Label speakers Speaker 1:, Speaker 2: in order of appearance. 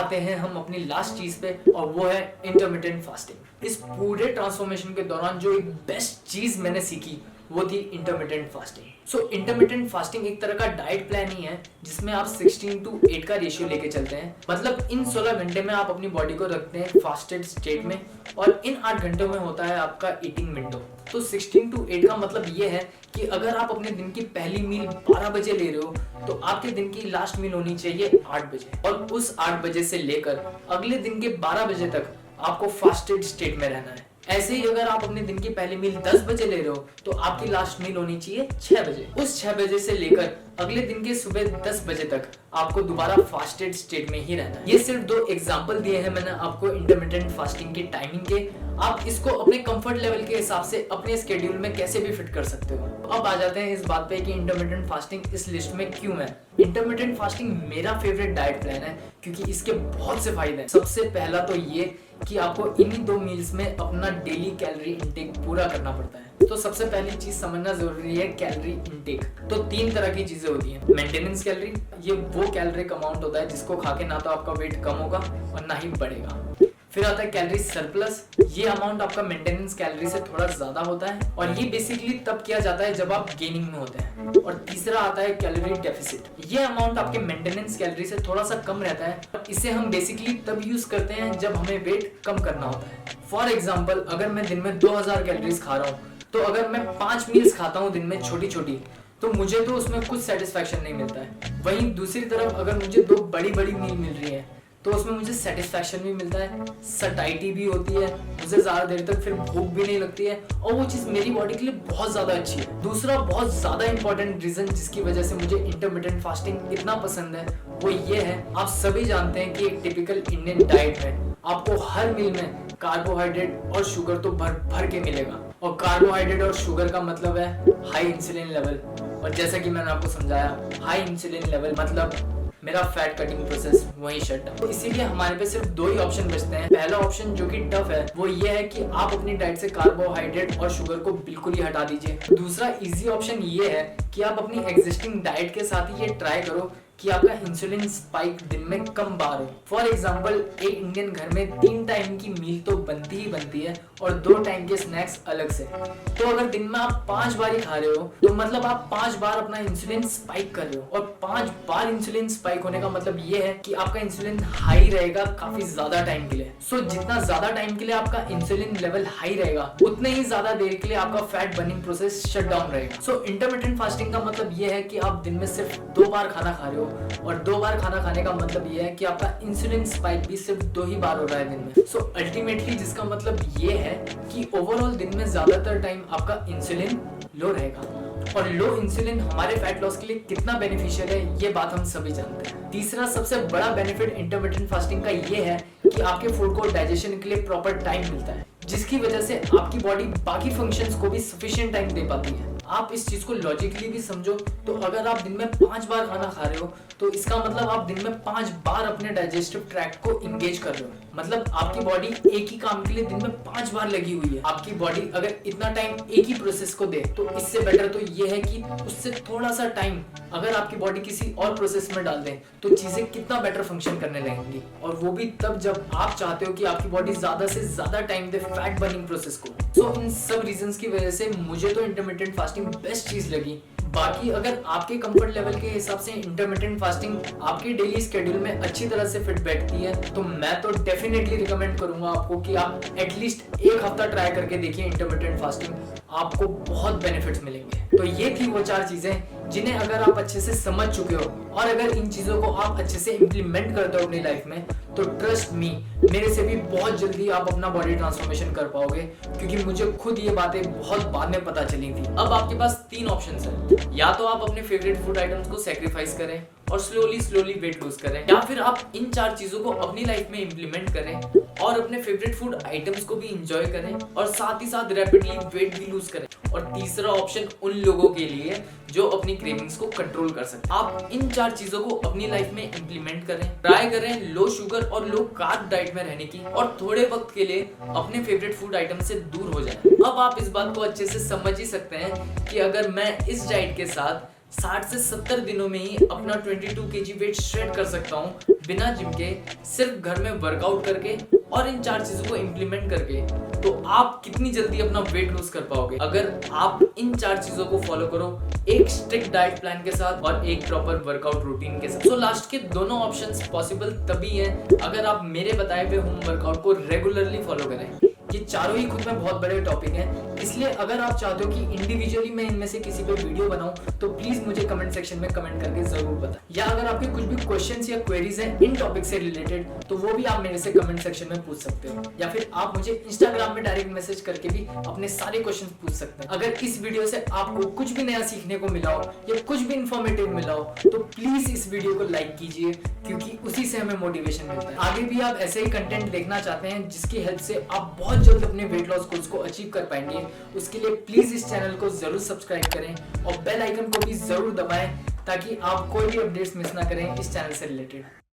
Speaker 1: आते हैं हम अपनी लास्ट चीज पे, और वो है इंटरमिटेंट फास्टिंग। इस पूरे ट्रांसफॉर्मेशन के दौरान जो एक बेस्ट चीज मैंने सीखी वो थी इंटरमिटेंट फास्टिंग। सो इंटरमिटेंट फास्टिंग एक तरह का डाइट प्लान ही है जिसमें आप 16:8 का रेशियो लेके चलते हैं। मतलब इन 16 घंटे में आप अपनी बॉडी को रखते हैं फास्टेड स्टेट में, और इन 8 घंटों में होता है आपका ईटिंग विंडो। तो 16:8 का मतलब ये है कि अगर आप अपने दिन की पहली मील 12 बजे ले रहे हो तो आपके दिन की लास्ट मील होनी चाहिए 8 बजे, और उस 8 बजे से लेकर अगले दिन के 12 बजे तक आपको फास्टेड स्टेट में रहना है। ऐसे ही अगर आप अपने दिन की पहली मील 10 बजे ले रहे हो तो आपकी लास्ट मील होनी चाहिए 6 बजे। उस 6 बजे से लेकर अगले दिन के सुबह 10 बजे तक आपको दोबारा फास्टेड स्टेट में ही रहना है। ये सिर्फ 2 एग्जांपल दिए हैं मैंने आपको इंटरमिटेंट फास्टिंग की टाइमिंग के। आप इसको अपने कंफर्ट लेवल के हिसाब से अपने स्केड्यूल में कैसे भी फिट कर सकते हो। अब आ जाते हैं इस बात पे कि इंटरमिटेंट फास्टिंग इस लिस्ट में क्यों है। इंटरमिटेंट फास्टिंग मेरा फेवरेट डाइट प्लान है क्योंकि इसके बहुत से फायदे हैं। सबसे पहला तो ये कि आपको इन्हीं 2 मील्स में अपना डेली कैलोरी इंटेक पूरा करना पड़ता है। तो सबसे पहली चीज समझना जरूरी है कैलोरी इंटेक। तो 3 तरह की चीजें होती हैं। मेंटेनेंस कैलोरी, ये वो कैलोरिक अमाउंट होता है जिसको खा के ना तो आपका वेट कम होगा और ना ही बढ़ेगा। फिर आता है कैलोरी सरप्लस, ये अमाउंट आपका मेंटेनेंस कैलोरी से थोड़ा ज्यादा होता है और ये बेसिकली तब किया जाता है जब आप गेनिंग में होते हैं। और तीसरा आता है कैलोरी डेफिसिट, ये अमाउंट आपके मेंटेनेंस कैलोरी से थोड़ा सा कम रहता है और इसे हम बेसिकली तब यूज करते हैं जब हमें वेट कम करना होता है। फॉर एग्जाम्पल, अगर मैं दिन में 2000 कैलोरीज खा रहा हूँ तो अगर मैं 5 मील्स खाता हूँ दिन में छोटी छोटी, तो मुझे तो उसमें कुछ सेटिस्फैक्शन नहीं मिलता है। वहीं दूसरी तरफ अगर मुझे 2 बड़ी बड़ी मील मिल रही है तो उसमें मुझे सेटिस्फैक्शन भी मिलता है, सटाइटी भी होती है, मुझे ज्यादा देर तक फिर भूख भी नहीं लगती है और वो चीज मेरी बॉडी के लिए बहुत ज्यादा अच्छी है। दूसरा बहुत ज्यादा इंपॉर्टेंट रीजन जिसकी वजह से मुझे इंटरमिटेंट फास्टिंग इतना पसंद है वो ये है, आप सभी जानते हैं कि एक टिपिकल इंडियन डाइट में आपको हर मील में कार्बोहाइड्रेट और शुगर तो भर भर के मिलेगा, और कार्बोहाइड्रेट और शुगर का मतलब है हाई इंसुलिन लेवल। और जैसा कि मैंने आपको समझाया, हाई इंसुलिन लेवल मतलब मेरा फैट कटिंग प्रोसेस वही शट डाउन। तो इसीलिए हमारे पे सिर्फ 2 ही ऑप्शन बचते हैं। पहला ऑप्शन जो कि टफ है वो ये है कि आप अपनी डाइट से कार्बोहाइड्रेट और शुगर को बिल्कुल ही हटा दीजिए। दूसरा इजी ऑप्शन ये है कि आप अपनी एग्जिस्टिंग डाइट के साथ ही ये ट्राई करो कि आपका इंसुलिन स्पाइक दिन में कम बार हो। फॉर एग्जाम्पल, एक इंडियन घर में 3 टाइम की मील तो बनती ही बनती है और 2 टाइम के स्नैक्स अलग से। तो अगर दिन में आप 5 बार ही खा रहे हो तो मतलब आप 5 बार अपना इंसुलिन स्पाइक कर रहे हो, और 5 बार इंसुलिन स्पाइक होने का मतलब ये है कि आपका इंसुलिन हाई रहेगा काफी ज्यादा टाइम के लिए। सो जितना ज्यादा टाइम के लिए आपका इंसुलिन लेवल हाई रहेगा उतने ही ज्यादा देर के लिए आपका fat burning process shut down रहेगा। सो इंटरमिटेंट फास्टिंग का मतलब ये है कि आप दिन में सिर्फ 2 बार खाना खा रहे हो, और 2 बार खाना खाने का मतलब ये है कि आपका इंसुलिन स्पाइक भी सिर्फ 2 ही बार हो रहा है दिन में। सो अल्टीमेटली जिसका मतलब ये है कि ओवरऑल दिन में ज्यादातर टाइम आपका इंसुलिन लो रहेगा, और लो इंसुलिन हमारे फैट लॉस के लिए कितना बेनिफिशियल है ये बात हम सभी जानते हैं। तीसरा सबसे बड़ा बेनिफिट इंटरमिटेंट फास्टिंग का ये है कि आपके फूड को डाइजेशन के लिए प्रॉपर टाइम मिलता है, जिसकी वजह से आपकी बॉडी बाकी फंक्शंस को भी सफिशिएंट टाइम दे पाती है। आप इस चीज को लॉजिकली भी समझो तो अगर आप दिन में 5 बार खाना खा रहे हो तो इसका मतलब आप दिन में 5 बार अपने डाइजेस्टिव ट्रैक्ट को इंगेज कर रहे हो। मतलब आपकी बॉडी एक ही काम के लिए दिन में 5 बार लगी हुई है। आपकी बॉडी अगर इतना टाइम एक ही प्रोसेस को दे तो इससे बेटर तो ये है कि उससे थोड़ा सा टाइम अगर आपकी बॉडी किसी और प्रोसेस में डाल दे तो चीजें कितना बेटर फंक्शन करने लगेंगी, और वो भी तब जब आप चाहते हो कि आपकी बॉडी ज्यादा से ज्यादा टाइम दे फैट बर्निंग प्रोसेस को। सो इन सब रीजंस की वजह से मुझे तो इंटरमिटेंट फास्टिंग बेस्ट चीज लगी। बाकी अगर आपके कंफर्ट लेवल के हिसाब से इंटरमिटेंट फास्टिंग आपके डेली स्केड्यूल में अच्छी तरह से फिट बैठती है तो मैं तो डेफिनेटली रिकमेंड करूंगा आपको कि आप एटलीस्ट 1 हफ्ता ट्राई करके देखिए इंटरमिटेंट फास्टिंग, आपको बहुत बेनिफिट्स मिलेंगे। तो ये थी वो 4 चीजें जिन्हें अगर आप अच्छे से समझ चुके हो और अगर इन चीजों को आप अच्छे से इंप्लीमेंट करते हो अपनी लाइफ में तो ट्रस्ट मी, मेरे से भी बहुत जल्दी आप अपना बॉडी ट्रांसफॉर्मेशन कर पाओगे, क्योंकि मुझे खुद ये बातें बहुत बाद में पता चली थी। अब आपके पास 3 ऑप्शंस हैं, या तो आप अपने फेवरेट फूड आइटम्स को सैक्रिफाइस करें और स्लोली वेट लूज करें, या फिर आप इन 4 चीजों को अपनी लाइफ में इंप्लीमेंट करें और अपने फेवरेट फूड आइटम्स को भी इंजॉय करें और साथ ही साथ रैपिडली वेट भी लूज करें। और तीसरा ऑप्शन उन लोगों के लिए जो अपनी क्रेविंग्स को कंट्रोल कर सकते। आप इन 4 चीजों को अपनी लाइफ में इंप्लीमेंट करें, ट्राई करें लो शुगर और लो कार्ब डाइट में रहने की, और थोड़े वक्त के लिए अपने फेवरेट फूड आइटम से दूर हो जाएं। अब आप इस बात को अच्छे से समझ ही सकते हैं कि अगर मैं इस डाइट के साथ 60 से 70 दिनों में ही अपना 22 kg वेट श्रेड कर सकता हूँ बिना जिम के, सिर्फ घर में वर्कआउट करके और इन 4 चीजों को इम्प्लीमेंट करके। तो आप कितनी जल्दी अपना वेट लूज कर पाओगे अगर आप इन 4 चीजों को फॉलो करो, एक स्ट्रिक्ट डाइट प्लान के साथ और एक प्रॉपर वर्कआउट रूटीन के साथ। तो लास्ट के दोनों ऑप्शंस पॉसिबल तभी हैं अगर आप मेरे बताए हुए होम वर्कआउट को रेगुलरली फॉलो करें। ये चारों ही खुद में बहुत बड़े टॉपिक हैं, इसलिए अगर आप चाहते हो कि इंडिविजुअली मैं इनमें से किसी पे वीडियो बनाऊं तो प्लीज मुझे कमेंट सेक्शन में कमेंट करके जरूर बताएं। या अगर आपके कुछ भी क्वेश्चंस या क्वेरीज हैं इन टॉपिक से रिलेटेड तो वो भी आप मेरे से कमेंट सेक्शन में पूछ सकते हो, या फिर आप मुझे इंस्टाग्राम में डायरेक्ट मैसेज करके भी अपने सारे क्वेश्चन पूछ सकते हैं। अगर इस वीडियो से आपको कुछ भी नया सीखने को मिला हो या कुछ भी इंफॉर्मेटिव मिला हो तो प्लीज इस वीडियो को लाइक कीजिए, क्योंकि उसी से हमें मोटिवेशन मिलता है। आगे भी आप ऐसे ही कंटेंट देखना चाहते हैं जिसकी हेल्प से आप बहुत जल्द अपने वेट लॉस गोल्स को अचीव कर पाएंगे, उसके लिए प्लीज इस चैनल को जरूर सब्सक्राइब करें और बेल आइकन को भी जरूर दबाएं ताकि आप कोई भी अपडेट्स मिस ना करें इस चैनल से रिलेटेड।